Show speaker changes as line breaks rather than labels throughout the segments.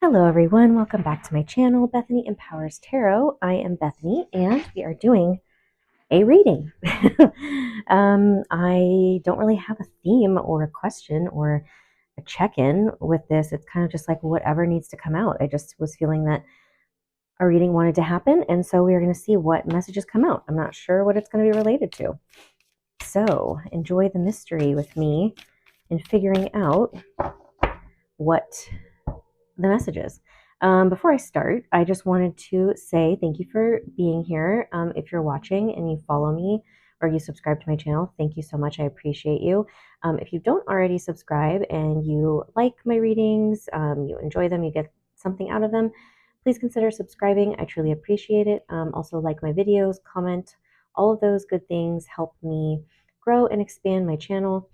Hello everyone, welcome back to my channel, Bethany Empowers Tarot. I am Bethany and we are doing a reading. I don't really have a theme or a question or a check-in with this. It's kind of just like whatever needs to come out. I just was feeling that a reading wanted to happen, and so we are going to see what messages come out. I'm not sure what it's going to be related to. So enjoy the mystery with me in figuring out what the messages. Before I start, I just wanted to say thank you for being here. If you're watching and you follow me or you subscribe to my channel, thank you so much. I appreciate you. If you don't already subscribe and you like my readings, you enjoy them, you get something out of them, please consider subscribing. I truly appreciate it. Also, like my videos, comment. All of those good things help me grow and expand my channel.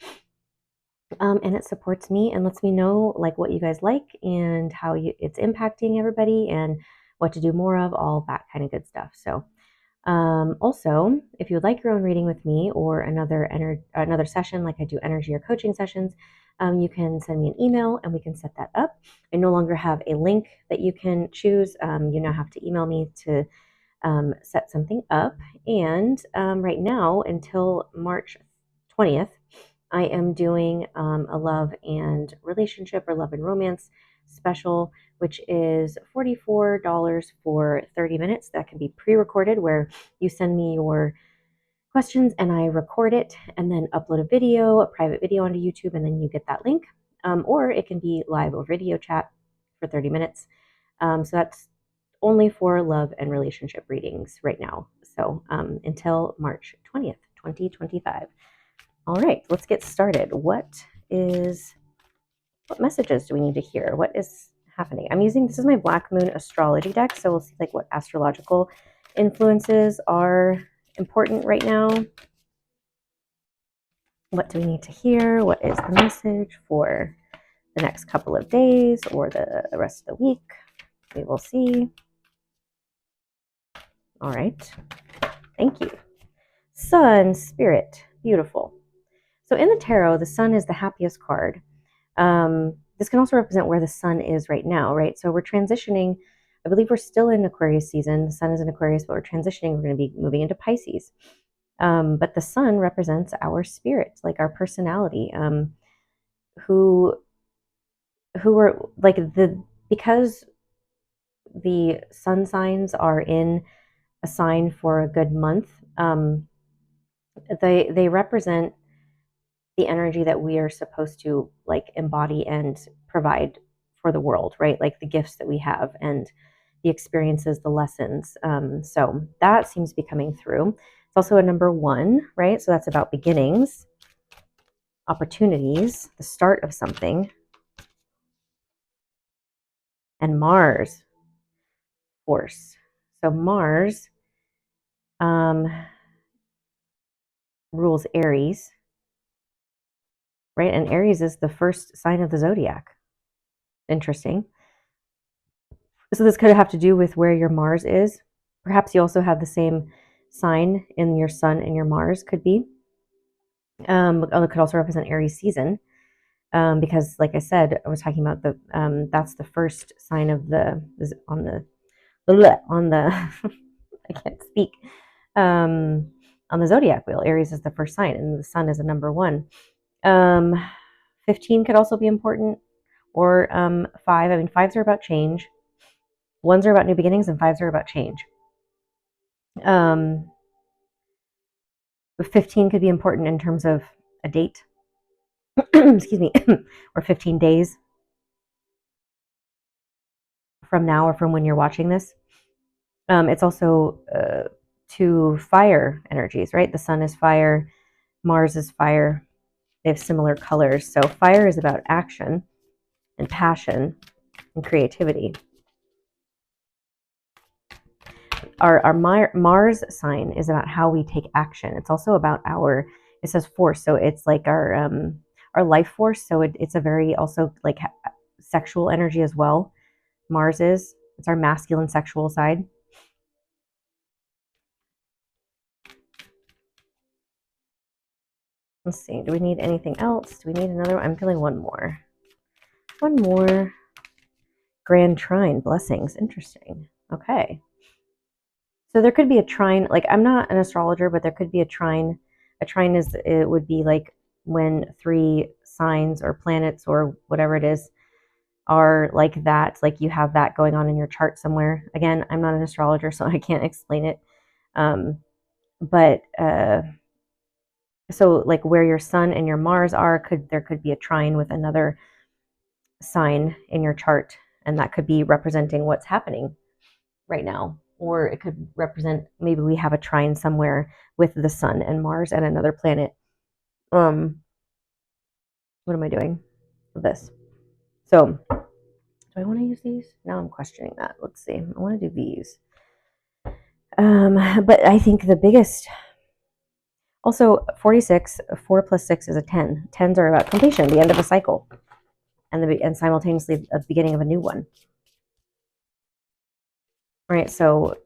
And it supports me and lets me know like what you guys like and how it's impacting everybody and what to do more of, all that kind of good stuff. So also, if you would like your own reading with me or another session, like I do energy or coaching sessions, you can send me an email and we can set that up. I no longer have a link that you can choose. You now have to email me to set something up. And right now, until March 20th, I am doing a love and relationship or love and romance special, which is $44 for 30 minutes. That can be pre-recorded, where you send me your questions and I record it and then upload a video, a private video onto YouTube, and then you get that link. Or it can be live or video chat for 30 minutes. So that's only for love and relationship readings right now. So until March 20th, 2025. All right, let's get started. What messages do we need to hear? What is happening? This is my Black Moon astrology deck, so we'll see like what astrological influences are important right now. What do we need to hear? What is the message for the next couple of days or the rest of the week? We will see. All right. Thank you. Sun, Spirit, beautiful. So in the tarot, the Sun is the happiest card. This can also represent where the Sun is right now, right? So we're transitioning. I believe we're still in Aquarius season. The Sun is in Aquarius, but we're transitioning. We're going to be moving into Pisces. But the Sun represents our spirit, like our personality, who are like because the sun signs are in a sign for a good month. They represent the energy that we are supposed to like embody and provide for the world, right? Like the gifts that we have and the experiences, the lessons. So that seems to be coming through. It's also a number 1, right? So that's about beginnings, opportunities, the start of something. And Mars, force. So Mars rules Aries, right? And Aries is the first sign of the zodiac. Interesting. So this could have to do with where your Mars is. Perhaps you also have the same sign in your Sun and your Mars, could be. It could also represent Aries season, because, like I said, I was talking about that's the first sign of on the I can't speak, on the zodiac wheel. Aries is the first sign, and the Sun is a number 1. 15 could also be important, or 5. I mean, 5s are about change. 1s are about new beginnings, and 5s are about change. 15 could be important in terms of a date, excuse me, or 15 days from now or from when you're watching this. It's also 2 fire energies, right? The Sun is fire, Mars is fire. They have similar colors. So fire is about action and passion and creativity. Our Mars sign is about how we take action. It's also about it says force, so it's like our life force. So it's a very also like sexual energy as well. Mars it's our masculine sexual side. Let's see, do we need anything else? Do we need another one? I'm feeling one more. Grand trine, blessings. Interesting. Okay. So there could be a trine, like I'm not an astrologer, but there could be a trine. A trine is, it would be like when three signs or planets or whatever it is are like that, like you have that going on in your chart somewhere. Again, I'm not an astrologer, so I can't explain it. But so like where your sun and your Mars are, there could be a trine with another sign in your chart, and that could be representing what's happening right now. Or it could represent, maybe we have a trine somewhere with the sun and Mars and another planet. What am I doing with this? So do I want to use these? Now I'm questioning that. Let's see. I want to do these. But I think the biggest, also 46, 4 plus 6 is a 10. 10s are about completion, the end of a cycle, and simultaneously a beginning of a new one. Right, so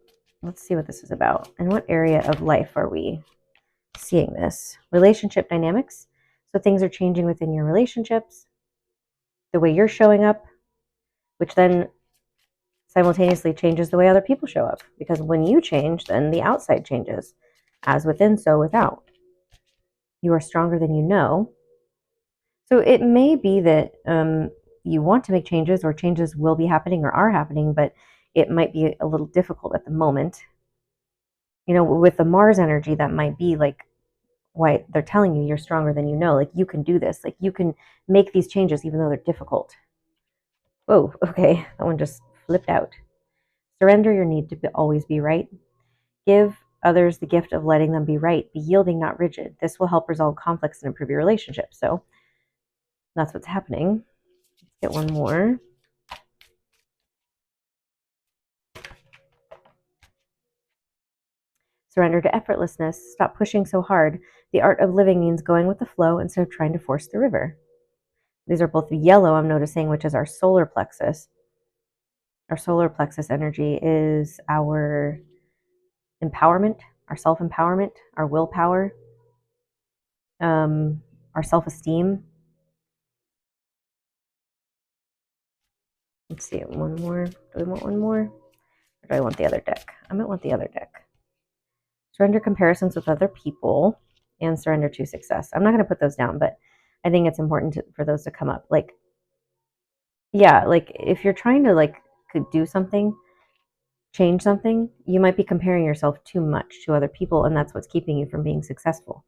let's see what this is about. And what area of life are we seeing this? Relationship dynamics. So things are changing within your relationships, the way you're showing up, which then simultaneously changes the way other people show up. Because when you change, then the outside changes. As within, so without. You are stronger than you know. So it may be that you want to make changes, or changes will be happening or are happening, but it might be a little difficult at the moment. You know, with the Mars energy, that might be like why they're telling you you're stronger than you know. Like you can do this. Like you can make these changes even though they're difficult. Oh, okay. That one just flipped out. Surrender your need to always be right. Give others the gift of letting them be right. Be yielding, not rigid. This will help resolve conflicts and improve your relationship. So that's what's happening. Let's get one more. Surrender to effortlessness. Stop pushing so hard. The art of living means going with the flow instead of trying to force the river. These are both yellow, I'm noticing, which is our solar plexus. Our solar plexus energy is our empowerment, our self-empowerment, our willpower, our self-esteem. Let's see, one more. Do we want one more? Or do I want the other deck? I might want the other deck. Surrender comparisons with other people and surrender to success. I'm not going to put those down, but I think it's important for those to come up. Like, yeah, like if you're trying to like do something, change something, you might be comparing yourself too much to other people, and that's what's keeping you from being successful.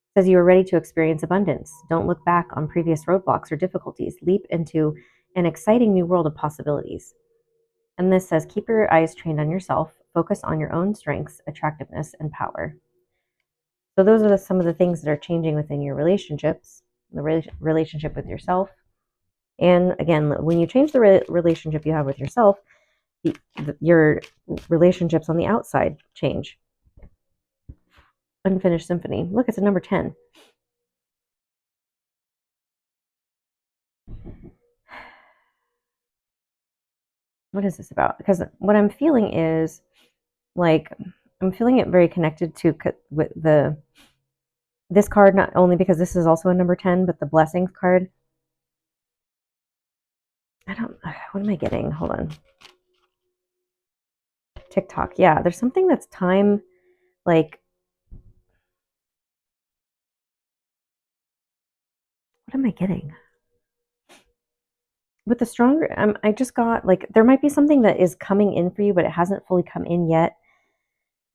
It says you are ready to experience abundance. Don't look back on previous roadblocks or difficulties. Leap into an exciting new world of possibilities. And this says keep your eyes trained on yourself. Focus on your own strengths, attractiveness, and power. So those are some of the things that are changing within your relationships, the relationship with yourself. And again, when you change the relationship you have with yourself, your relationships on the outside change. Unfinished symphony. Look, it's a number 10. What is this about? Because what I'm feeling is like I'm feeling it very connected to with this card, not only because this is also a number 10, but the blessings card. What am I getting? Hold on. TikTok. Yeah, there's something that's time, like, what am I getting? With the stronger, I just got like, there might be something that is coming in for you, but it hasn't fully come in yet.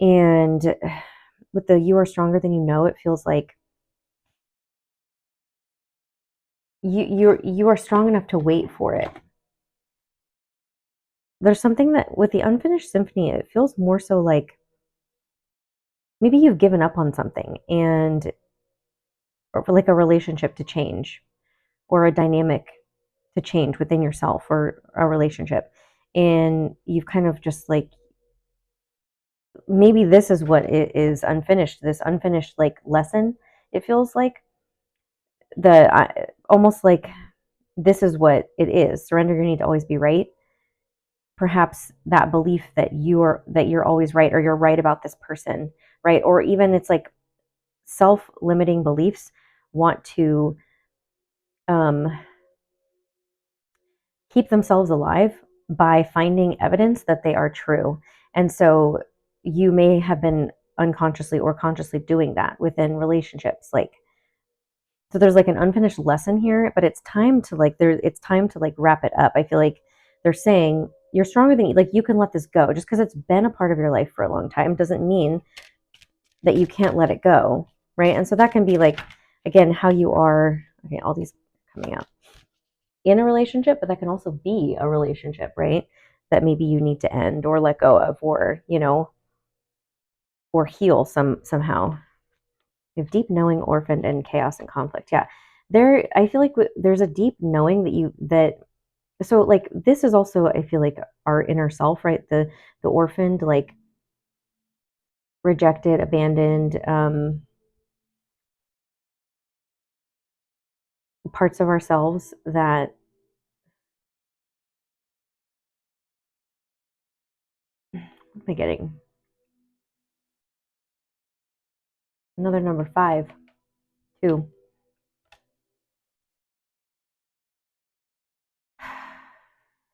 And with the you are stronger than you know, it feels like you are strong enough to wait for it. There's something that with the unfinished symphony, it feels more so like maybe you've given up on something, and or for like a relationship to change or a dynamic to change within yourself or a relationship, and you've kind of just like, maybe this is what it is, unfinished, this unfinished like lesson. It feels like almost like this is what it is. Surrender your need to always be right. Perhaps that belief that you're always right, or you're right about this person, right? Or even it's like self-limiting beliefs want to keep themselves alive by finding evidence that they are true. And so you may have been unconsciously or consciously doing that within relationships. Like, so there's like an unfinished lesson here, but it's time to it's time to like wrap it up. I feel like they're saying you're stronger than you, like you can let this go. Just because it's been a part of your life for a long time doesn't mean that you can't let it go, right? And so that can be like, again, how you are. Okay, all these coming out in a relationship, but that can also be a relationship, right? That maybe you need to end or let go of, or or heal somehow. You have deep knowing, orphaned, and chaos and conflict. Yeah, there. I feel like there's a deep knowing that. So like this is also, I feel like, our inner self, right? The orphaned, like rejected, abandoned, parts of ourselves that, what am I getting? Another number 5, 2.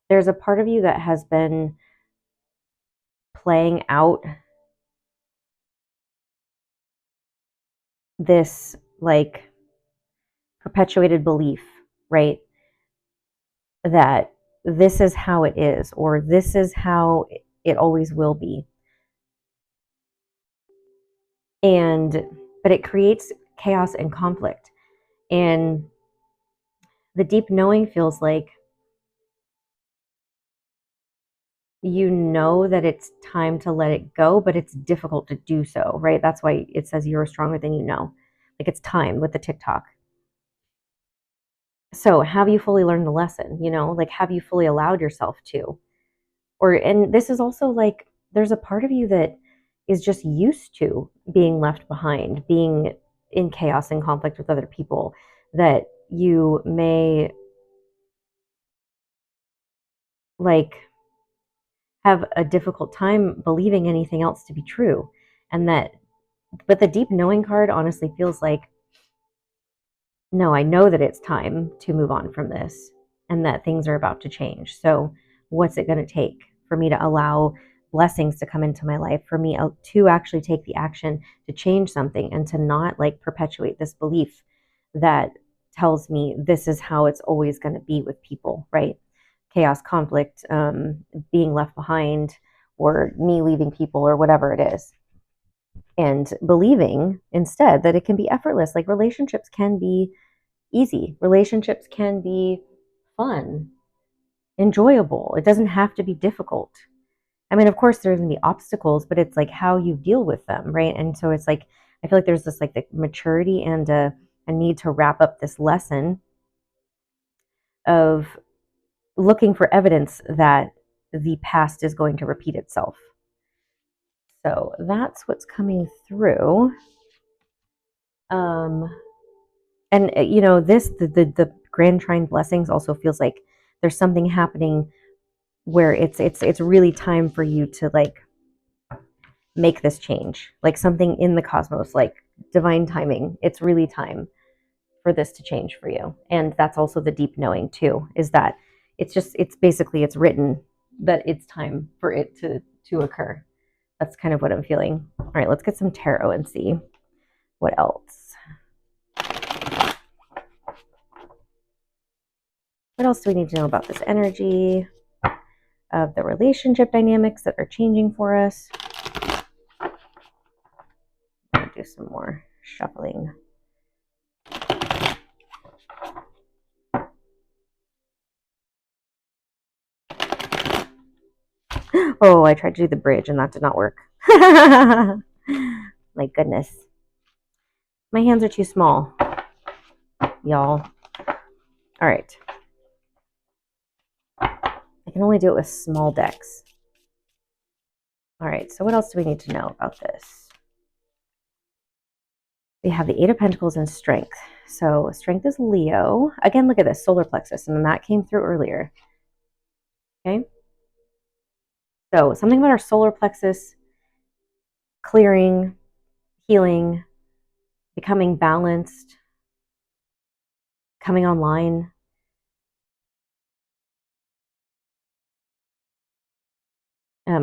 There's a part of you that has been playing out this like perpetuated belief, right? That this is how it is, or this is how it always will be. And, but it creates chaos and conflict. And the deep knowing feels like you know that it's time to let it go, but it's difficult to do so, right? That's why it says you're stronger than you know. Like it's time with the TikTok. So have you fully learned the lesson? Like have you fully allowed yourself to? And this is also like there's a part of you that is just used to being left behind, being in chaos and conflict with other people, that you may like have a difficult time believing anything else to be true. And that, but the deep knowing card honestly feels like, no, I know that it's time to move on from this and that things are about to change. So, what's it going to take for me to allow blessings to come into my life, for me to actually take the action to change something and to not like perpetuate this belief that tells me this is how it's always going to be with people, right? Chaos, conflict, being left behind, or me leaving people, or whatever it is. And believing instead that it can be effortless. Like relationships can be easy. Relationships can be fun, enjoyable. It doesn't have to be difficult. I mean, of course, there's going to be obstacles, but it's like how you deal with them, right? And so it's like, I feel like there's this like the maturity and a need to wrap up this lesson of looking for evidence that the past is going to repeat itself. So that's what's coming through. Um, and this the grand trine blessings also feels like there's something happening where it's really time for you to like make this change, like something in the cosmos, like divine timing. It's really time for this to change for you. And that's also the deep knowing too, is that it's basically it's written that it's time for it to occur. That's kind of what I'm feeling. All right, let's get some tarot and see what else. What else do we need to know about this energy of the relationship dynamics that are changing for us? I'll do some more shuffling. Oh, I tried to do the bridge and that did not work. My goodness. My hands are too small, y'all. All right. I can only do it with small decks. All right, so what else do we need to know about this? We have the Eight of Pentacles and Strength. So Strength is Leo. Again, look at this, solar plexus, and then that came through earlier. Okay. So something about our solar plexus, clearing, healing, becoming balanced, coming online.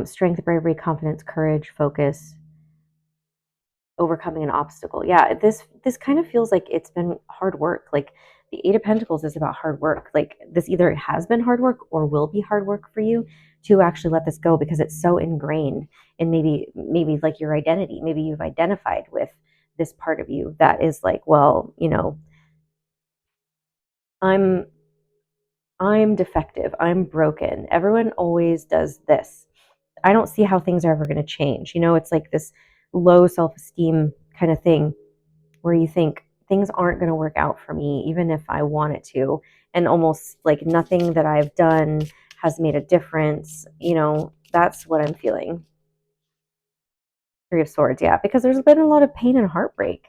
Strength, bravery, confidence, courage, focus, overcoming an obstacle. Yeah, this kind of feels like it's been hard work. Like the Eight of Pentacles is about hard work. Like this either has been hard work or will be hard work for you to actually let this go, because it's so ingrained in maybe like your identity. Maybe you've identified with this part of you that is like, well, I'm I'm defective. I'm broken. Everyone always does this. I don't see how things are ever going to change. It's like this low self-esteem kind of thing where you think things aren't going to work out for me, even if I want it to. And almost like nothing that I've done has made a difference. That's what I'm feeling. Three of Swords, yeah, because there's been a lot of pain and heartbreak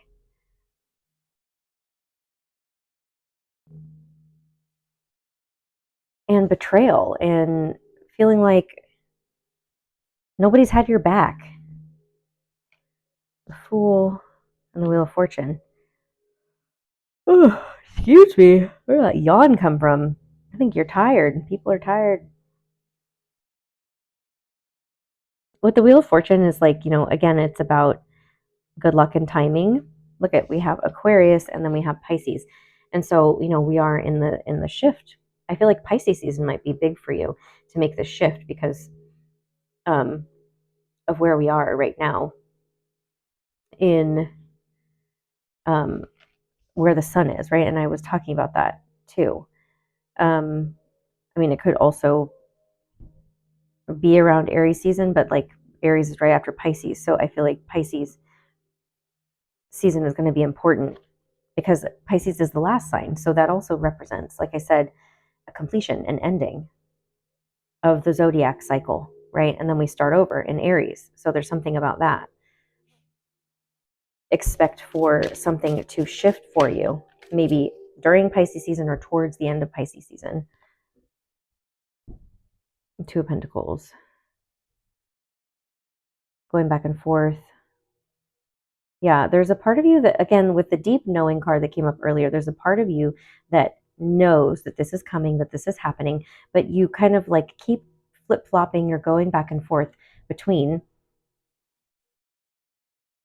and betrayal and feeling like nobody's had your back. The Fool and the Wheel of Fortune. Oh, excuse me. Where did that yawn come from? I think you're tired. People are tired. With the Wheel of Fortune is like, again, it's about good luck and timing. Look at, we have Aquarius and then we have Pisces. And so, we are in the shift. I feel like Pisces season might be big for you to make this shift because um of where we are right now in um where the sun is, right? And I was talking about that too. Um I mean, it could also be around Aries season, but like Aries is right after Pisces. So I feel like Pisces season is going to be important because Pisces is the last sign. So that also represents, like I said, a completion, an ending of the zodiac cycle, right? And then we start over in Aries. So there's something about that. Expect for something to shift for you, maybe during Pisces season or towards the end of Pisces season. Two of Pentacles. Going back and forth. Yeah, there's a part of you that, again, with the deep knowing card that came up earlier, there's a part of you that knows that this is coming, that this is happening, but you kind of like keep flip-flopping, you're going back and forth between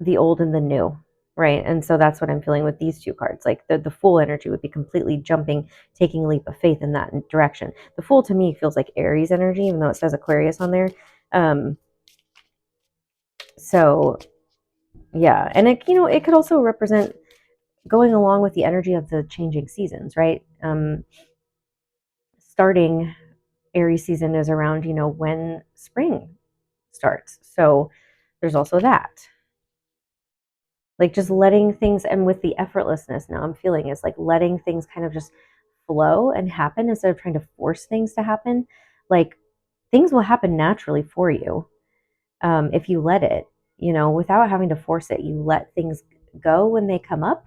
the old and the new, right? And so that's what I'm feeling with these two cards. Like the Fool energy would be completely jumping, taking a leap of faith in that direction. The Fool to me feels like Aries energy, even though it says Aquarius on there. So yeah, and it could also represent going along with the energy of the changing seasons, right? Starting Aries season is around, when spring starts. So there's also that. Like just letting things, and with the effortlessness now I'm feeling is like letting things kind of just flow and happen instead of trying to force things to happen. Like things will happen naturally for you if you let it, without having to force it. You let things go when they come up.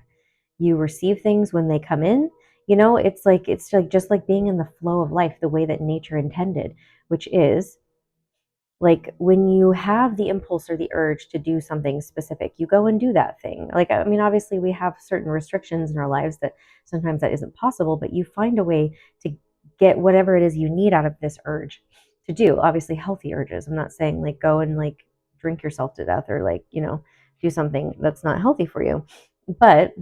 You receive things when they come in. It's like just like being in the flow of life the way that nature intended, which is like when you have the impulse or the urge to do something specific, you go and do that thing. Like, I mean, obviously we have certain restrictions in our lives that sometimes that isn't possible, but you find a way to get whatever it is you need out of this urge to do. Obviously healthy urges. I'm not saying like go and like drink yourself to death or like, do something that's not healthy for you. But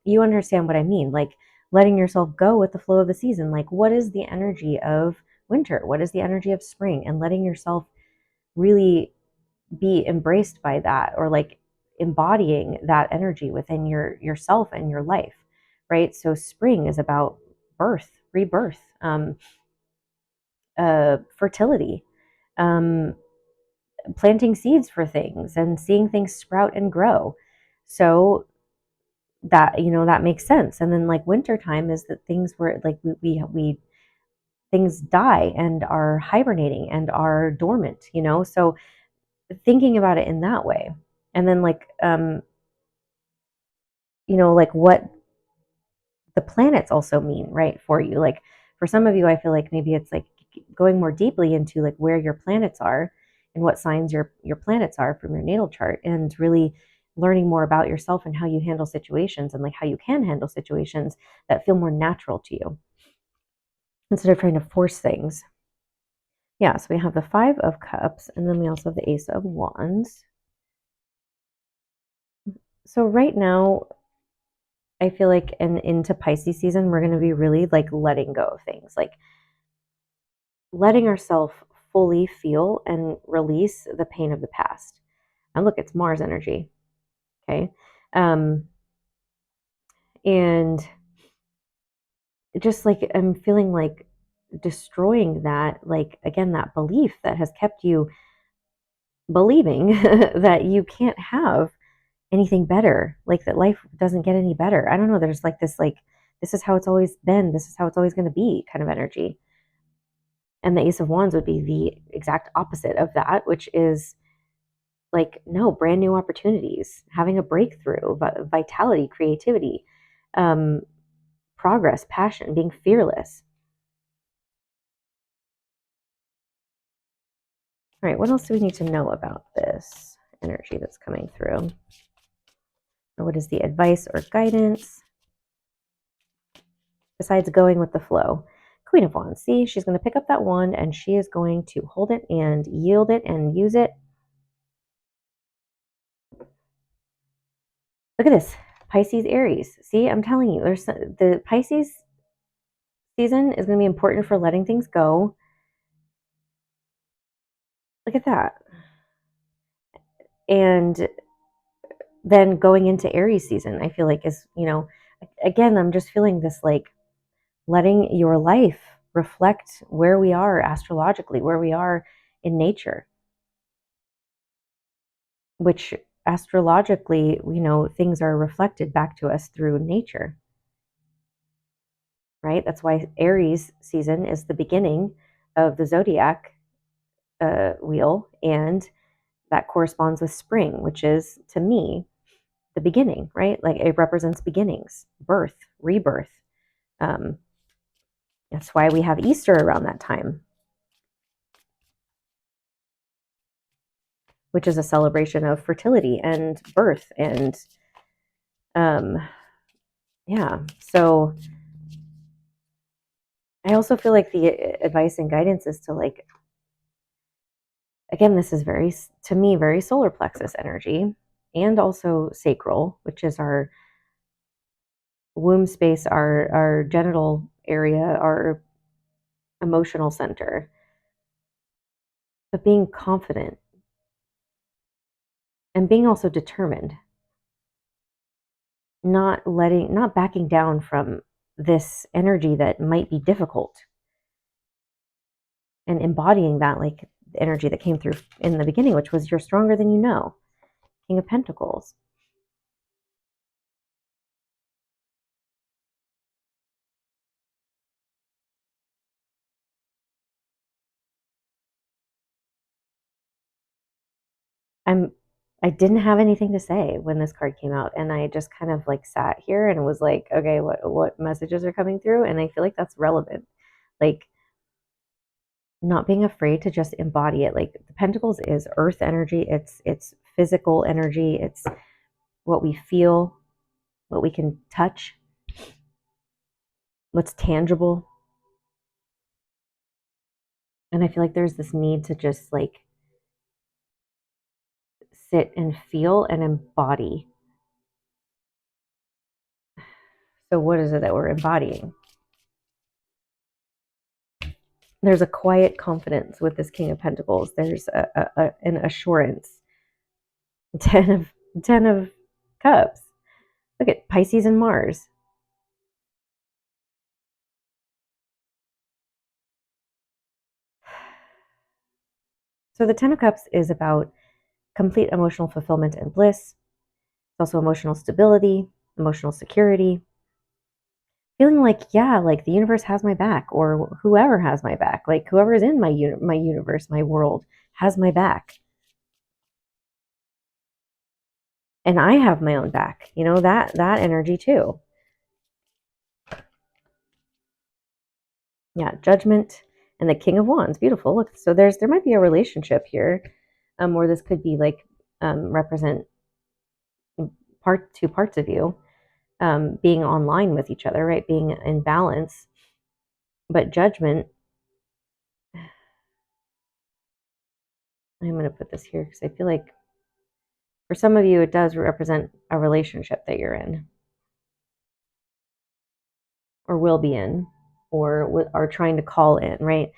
you understand what I mean. Like letting yourself go with the flow of the season. Like what is the energy of winter? What is the energy of spring? And letting yourself really be embraced by that, or like embodying that energy within yourself and your life, right? So spring is about birth, rebirth, fertility, um, planting seeds for things and seeing things sprout and grow. So that makes sense. And then like wintertime is that things were like we things die and are hibernating and are dormant, so thinking about it in that way. And then like like what the planets also mean, right, for you. Like for some of you, I feel like maybe it's like going more deeply into like where your planets are and what signs your planets are from your natal chart, and really learning more about yourself and how you handle situations, and like how you can handle situations that feel more natural to you instead of trying to force things. Yeah, so we have the Five of Cups, and then we also have the Ace of Wands. So right now, I feel like into Pisces season, we're going to be really like letting go of things, like letting ourselves fully feel and release the pain of the past. And look, it's Mars energy. Okay. And just like I'm feeling like destroying that, like again, that belief that has kept you believing that you can't have anything better, like that life doesn't get any better. I don't know. There's like this is how it's always been. This is how it's always going to be kind of energy. And the Ace of Wands would be the exact opposite of that, which is like, no, brand new opportunities, having a breakthrough, vitality, creativity, um, progress, passion, being fearless. All right, what else do we need to know about this energy that's coming through? Or what is the advice or guidance besides going with the flow? Queen of Wands. See, she's going to pick up that wand and she is going to hold it and yield it and use it. Look at this. Pisces, Aries. See, I'm telling you, there's the Pisces season is going to be important for letting things go. Look at that. And then going into Aries season, I feel like is, again, I'm just feeling this like letting your life reflect where we are astrologically, where we are in nature, which astrologically, things are reflected back to us through nature, right? That's why Aries season is the beginning of the zodiac wheel, and that corresponds with spring, which is to me the beginning, right? Like it represents beginnings, birth, rebirth. Um, that's why we have Easter around that time, which is a celebration of fertility and birth. And um, yeah, so I also feel like the advice and guidance is to like, again, this is very, to me, very solar plexus energy and also sacral, which is our womb space, our genital area, our emotional center, but being confident and being also determined, not backing down from this energy that might be difficult, and embodying that like the energy that came through in the beginning, which was you're stronger than you know. King of Pentacles. I'm I didn't have anything to say when this card came out, and I just kind of like sat here and was like, okay, what messages are coming through? And I feel like that's relevant. Like not being afraid to just embody it. Like the Pentacles is earth energy, it's physical energy, it's what we feel, what we can touch, what's tangible. And I feel like there's this need to just like sit and feel and embody. So what is it that we're embodying? There's a quiet confidence with this King of Pentacles. There's an assurance. Ten of Cups. Look at Pisces and Mars. So the Ten of Cups is about complete emotional fulfillment and bliss. It's also emotional stability, emotional security, feeling like, yeah, like the universe has my back, or whoever has my back, like whoever is in my universe, my world has my back. And I have my own back, that energy too. Yeah, Judgment and the King of Wands. Beautiful. Look, so there might be a relationship here, where this could be like represent two parts of you being online with each other, right? Being in balance. But Judgment I'm going to put this here because I feel like for some of you, it does represent a relationship that you're in or will be in or are trying to call in, right?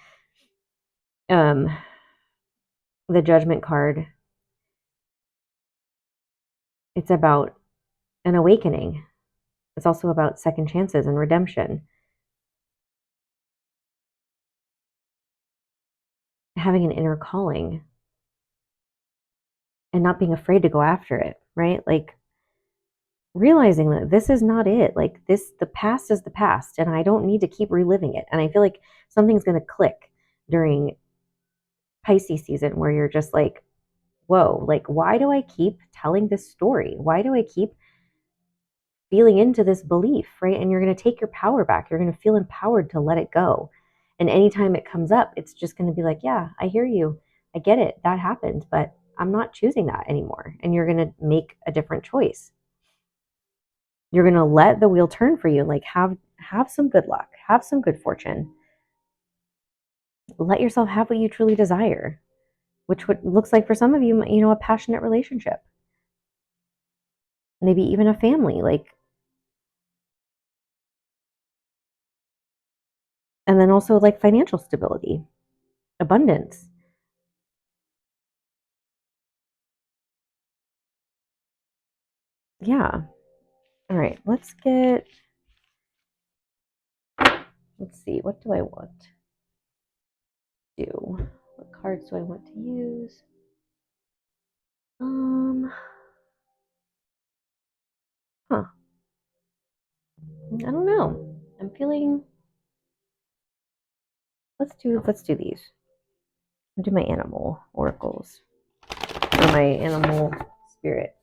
The Judgment card, it's about an awakening. It's also about second chances and redemption. Having an inner calling and not being afraid to go after it, right? Like realizing that this is not it. Like the past is the past and I don't need to keep reliving it. And I feel like something's going to click during Pisces season where you're just like, whoa, like why do I keep telling this story? Why do I keep feeling into this belief, right? And you're going to take your power back. You're going to feel empowered to let it go. And anytime it comes up, it's just going to be like, yeah, I hear you. I get it. That happened, but I'm not choosing that anymore. And you're going to make a different choice. You're going to let the wheel turn for you. Like have some good luck, have some good fortune. Let yourself have what you truly desire, which what looks like for some of you, a passionate relationship, maybe even a family, like, and then also like financial stability, abundance. Yeah. All right, let's see, what do I want to do? What cards do I want to use? Huh. I don't know. I'm feeling, let's do these. I'll do my animal oracles or my animal spirit.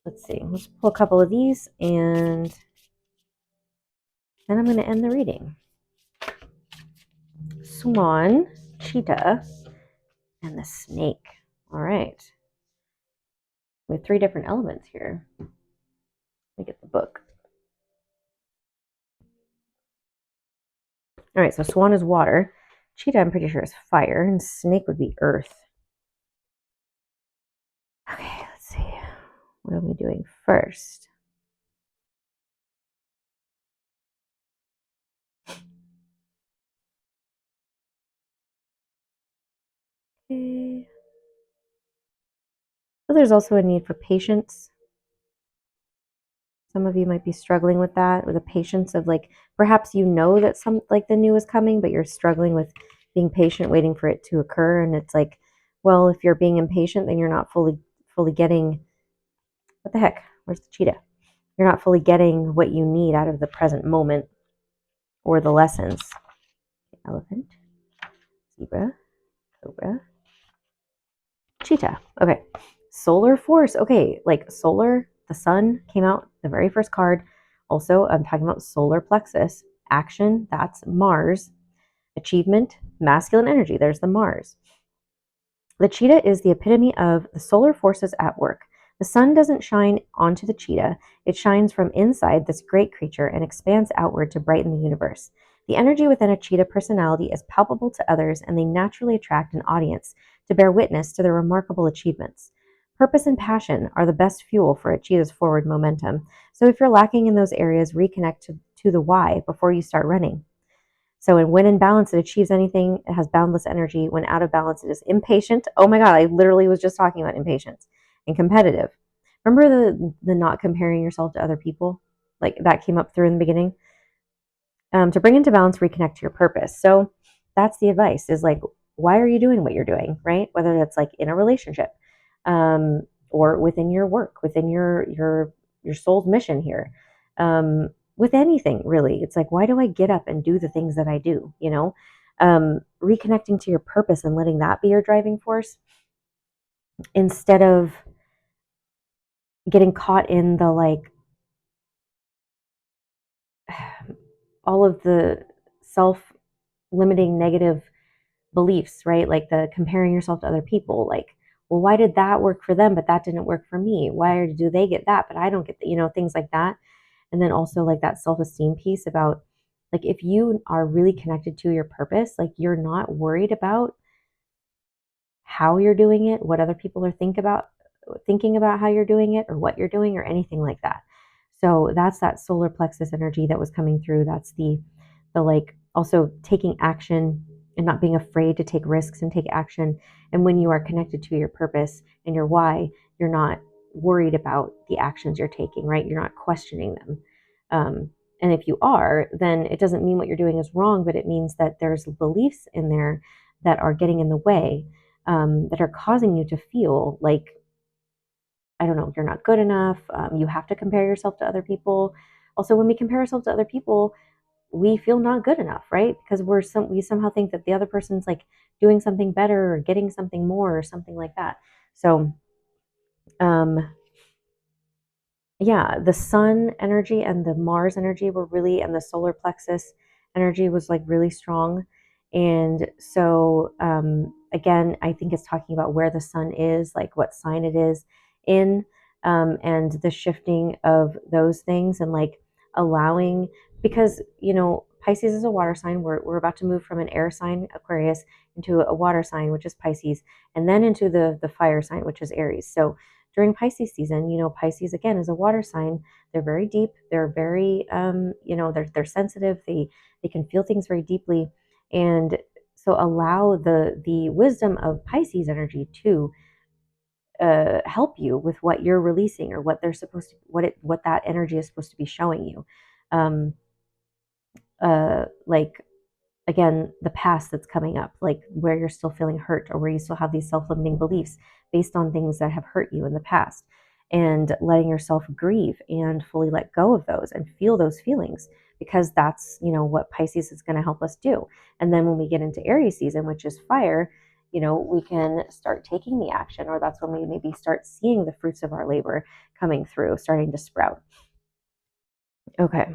Let's see. Let's pull a couple of these and then I'm going to end the reading. Swan, cheetah, and the snake. All right. We have 3 different elements here. Let me get the book. All right, so swan is water. Cheetah, I'm pretty sure, is fire. And snake would be earth. Okay, let's see. What are we doing first? Okay. So there's also a need for patience. Some of you might be struggling with that, with the patience of like, perhaps you know that some like the new is coming, but you're struggling with being patient, waiting for it to occur. And it's like, well, if you're being impatient, then you're not fully getting, what the heck? Where's the cheetah? You're not fully getting what you need out of the present moment or the lessons. Elephant, zebra, cobra, cheetah. Okay. Solar force. Okay. Like solar, the sun came out, the very first card. Also, I'm talking about solar plexus. Action, that's Mars. Achievement, masculine energy. There's the Mars. The cheetah is the epitome of the solar forces at work. The sun doesn't shine onto the cheetah, it shines from inside this great creature and expands outward to brighten the universe. The energy within a cheetah personality is palpable to others, and they naturally attract an audience to bear witness to their remarkable achievements. Purpose and passion are the best fuel for a cheetah's forward momentum. So if you're lacking in those areas, reconnect to the why before you start running. So when in balance, it achieves anything. It has boundless energy. When out of balance, it is impatient. Oh my God, I literally was just talking about impatience and competitive. Remember the not comparing yourself to other people? Like that came up through in the beginning. To bring into balance, reconnect to your purpose. So that's the advice is like, why are you doing what you're doing, right? Whether that's like in a relationship or within your work, within your soul's mission here. With anything really, it's like, why do I get up and do the things that I do? Reconnecting to your purpose and letting that be your driving force instead of getting caught in the like all of the self-limiting negative beliefs, right? Like the comparing yourself to other people, like, well, why did that work for them but that didn't work for me? Why do they get that but I don't get that? Things like that. And then also like that self-esteem piece about like if you are really connected to your purpose, like you're not worried about how you're doing it, what other people are thinking about how you're doing it or what you're doing or anything like that. So that's that solar plexus energy that was coming through. That's the like also taking action and not being afraid to take risks and take action. And when you are connected to your purpose and your why, you're not worried about the actions you're taking, right? You're not questioning them. And if you are, then it doesn't mean what you're doing is wrong, but it means that there's beliefs in there that are getting in the way, that are causing you to feel like, I don't know, you're not good enough. You have to compare yourself to other people. Also, when we compare ourselves to other people, we feel not good enough, right? Because we somehow think that the other person's like doing something better or getting something more or something like that. So, um, yeah, the sun energy and the Mars energy were really, and the solar plexus energy was like really strong. And so, again, I think it's talking about where the sun is, like what sign it is in, and the shifting of those things and like allowing, because, Pisces is a water sign. We're about to move from an air sign, Aquarius, into a water sign, which is Pisces, and then into the fire sign, which is Aries. So, during Pisces season, Pisces again is a water sign. They're very deep. They're very, they're sensitive. They can feel things very deeply, and so allow the wisdom of Pisces energy to help you with what you're releasing or what they're supposed to, what that energy is supposed to be showing you. Um, like again, the past that's coming up, like where you're still feeling hurt or where you still have these self-limiting beliefs based on things that have hurt you in the past, and letting yourself grieve and fully let go of those and feel those feelings, because that's, what Pisces is going to help us do. And then when we get into Aries season, which is fire, we can start taking the action, or that's when we maybe start seeing the fruits of our labor coming through, starting to sprout. Okay.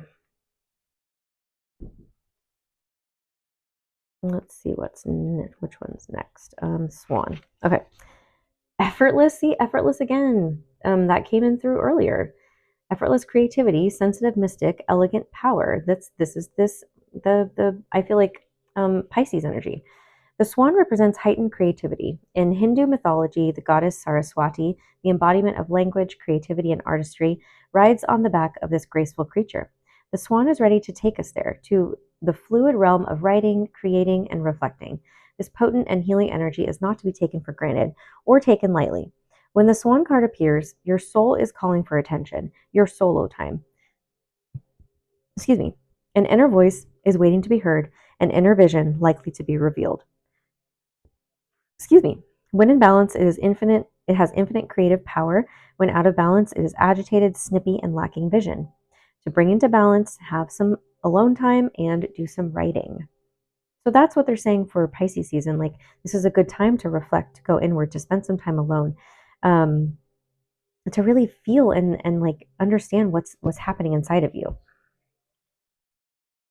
Let's see which one's next. Swan. Okay. Effortless. See, effortless again. That came in through earlier. Effortless creativity, sensitive mystic, elegant power. This is the I feel like Pisces energy. The swan represents heightened creativity. In Hindu mythology, the goddess Saraswati, the embodiment of language, creativity, and artistry, rides on the back of this graceful creature. The swan is ready to take us there, to the fluid realm of writing, creating, and reflecting. This potent and healing energy is not to be taken for granted or taken lightly. When the swan card appears, your soul is calling for attention, your solo time. Excuse me. An inner voice is waiting to be heard, an inner vision likely to be revealed. Excuse me. When in balance, it is infinite. It has infinite creative power. When out of balance, it is agitated, snippy, and lacking vision. To bring into balance, have some alone time and do some writing. So that's what they're saying for Pisces season. Like, this is a good time to reflect, to go inward, to spend some time alone, um, to really feel and like understand what's happening inside of you,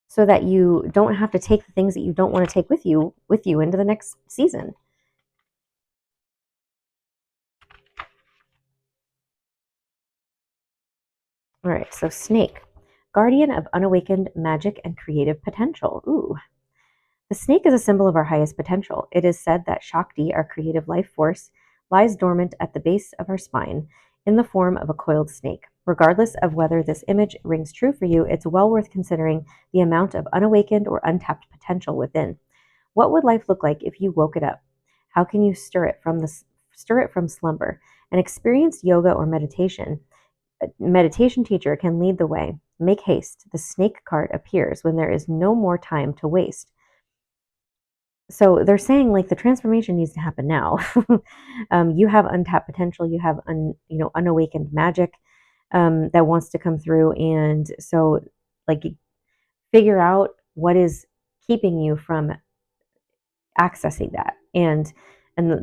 so that you don't have to take the things that you don't want to take with you into the next season. All right, so snake, guardian of unawakened magic and creative potential. Ooh. The snake is a symbol of our highest potential. It is said that Shakti, our creative life force, lies dormant at the base of our spine in the form of a coiled snake. Regardless of whether this image rings true for you, it's well worth considering the amount of unawakened or untapped potential within. What would life look like if you woke it up? How can you stir it from slumber? An experienced yoga or meditation teacher can lead the way. Make haste. The snake card appears when there is no more time to waste. So they're saying like the transformation needs to happen now. You have untapped potential. You have unawakened magic that wants to come through, and so like figure out what is keeping you from accessing that. And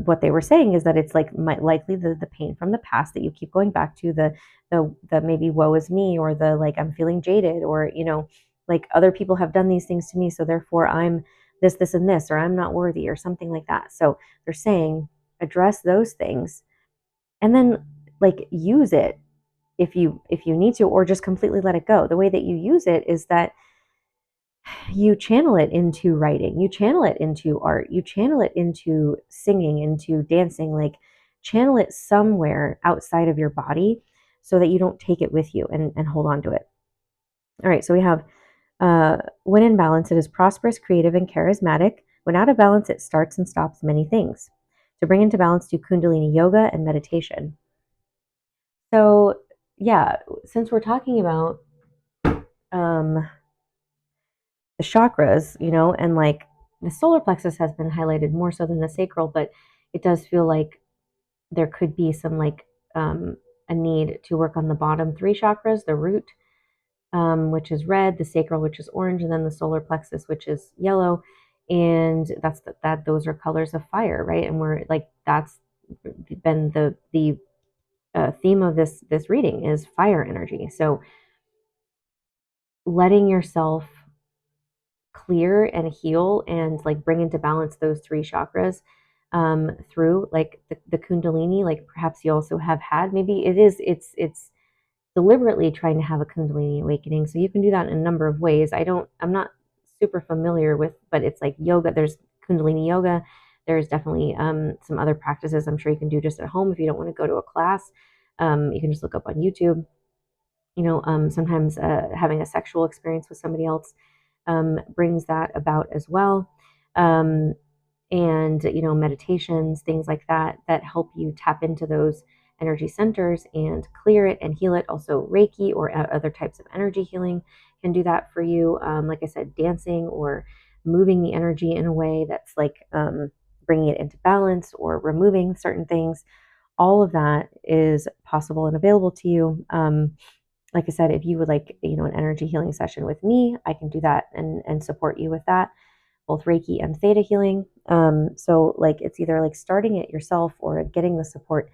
what they were saying is that it's like likely the pain from the past that you keep going back to, the maybe woe is me, or the like I'm feeling jaded, or like other people have done these things to me, so therefore I'm this and this, or I'm not worthy, or something like that. So they're saying address those things, and then like use it if you need to, or just completely let it go. The way that you use it is that you channel it into writing, you channel it into art, you channel it into singing, into dancing, like channel it somewhere outside of your body so that you don't take it with you and hold on to it. All right, so we have when in balance, it is prosperous, creative, and charismatic. When out of balance, it starts and stops many things. To bring into balance, do Kundalini yoga and meditation. So, yeah, since we're talking about um, the chakras, and like the solar plexus has been highlighted more so than the sacral, but it does feel like there could be some like a need to work on the bottom three chakras, the root, which is red, the sacral, which is orange, and then the solar plexus, which is yellow. And that those are colors of fire, right? And we're like that's been the theme of this reading is fire energy. So letting yourself clear and heal and like bring into balance those three chakras through like the kundalini, like perhaps you also have had, maybe it's deliberately trying to have a kundalini awakening. So you can do that in a number of ways. I'm not super familiar with, but it's like yoga. There's kundalini yoga. There's definitely some other practices I'm sure you can do just at home if you don't want to go to a class. You can just look up on YouTube. Sometimes having a sexual experience with somebody else brings that about as well. Um, and meditations, things like that that help you tap into those energy centers and clear it and heal it. Also Reiki or other types of energy healing can do that for you. Like I said, dancing or moving the energy in a way that's like bringing it into balance or removing certain things. All of that is possible and available to you. Like I said, if you would like, an energy healing session with me, I can do that and support you with that, both Reiki and Theta healing. So like it's either like starting it yourself or getting the support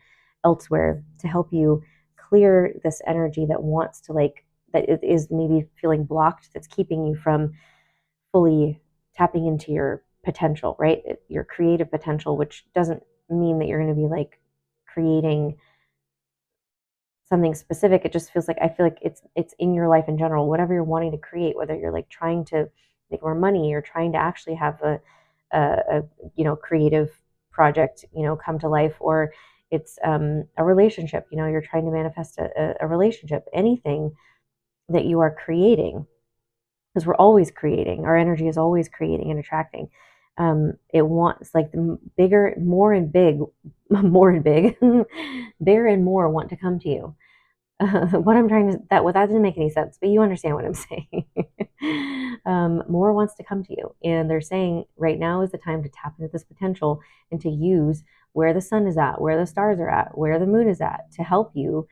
elsewhere to help you clear this energy that wants to like that is maybe feeling blocked, that's keeping you from fully tapping into your potential, right? Your creative potential, which doesn't mean that you're going to be like creating something specific. It just feels like I feel like it's in your life in general, whatever you're wanting to create, whether you're like trying to make more money or trying to actually have a creative project come to life, or it's a relationship, you're trying to manifest a relationship, anything that you are creating, because we're always creating, our energy is always creating and attracting. It wants like the bigger, more and big, more and big, bigger and more want to come to you. What I'm trying to that didn't make any sense, but you understand what I'm saying. More wants to come to you, and they're saying right now is the time to tap into this potential and to use where the sun is at, where the stars are at, where the moon is at, to help you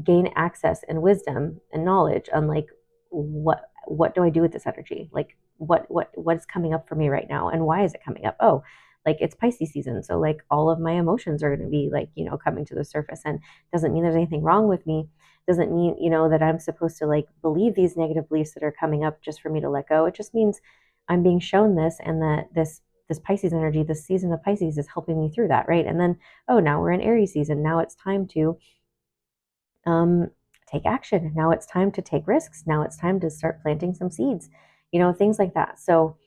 gain access and wisdom and knowledge on like what do I do with this energy? Like what's coming up for me right now, and why is it coming up? Oh, like it's Pisces season, so like all of my emotions are going to be like coming to the surface, and doesn't mean there's anything wrong with me. Doesn't mean that I'm supposed to like believe these negative beliefs that are coming up just for me to let go. It just means I'm being shown this, and that this Pisces energy, this season of Pisces is helping me through that, right? And then, oh, now we're in Aries season. Now it's time to um, take action. Now it's time to take risks. Now it's time to start planting some seeds, things like that. So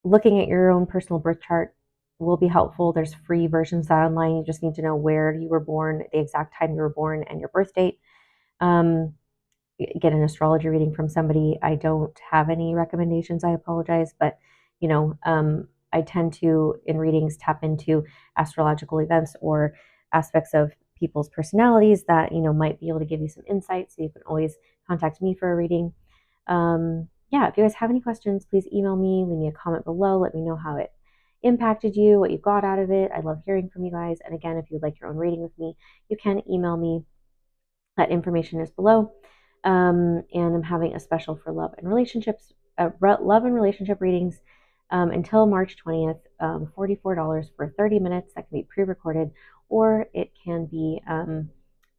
looking at your own personal birth chart will be helpful. There's free versions of that online. You just need to know where you were born, the exact time you were born, and your birth date. Um, get an astrology reading from somebody. I don't have any recommendations. I apologize, but I tend to in readings tap into astrological events or aspects of people's personalities that might be able to give you some insight. So you can always contact me for a reading. Yeah, if you guys have any questions, please email me, leave me a comment below, let me know how it impacted you, what you got out of it. I love hearing from you guys. And again, if you'd like your own reading with me, you can email me. That information is below. And I'm having a special for love and relationships, love and relationship readings until March 20th, $44 for 30 minutes. That can be pre-recorded, or it can be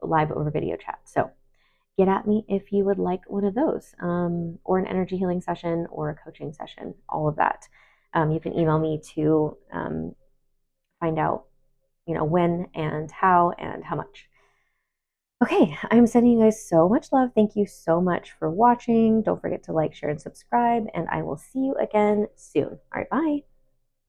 live over video chat. So get at me if you would like one of those, or an energy healing session or a coaching session, all of that. You can email me to find out, when and how much. Okay, I'm sending you guys so much love. Thank you so much for watching. Don't forget to like, share, and subscribe, and I will see you again soon. All right, bye.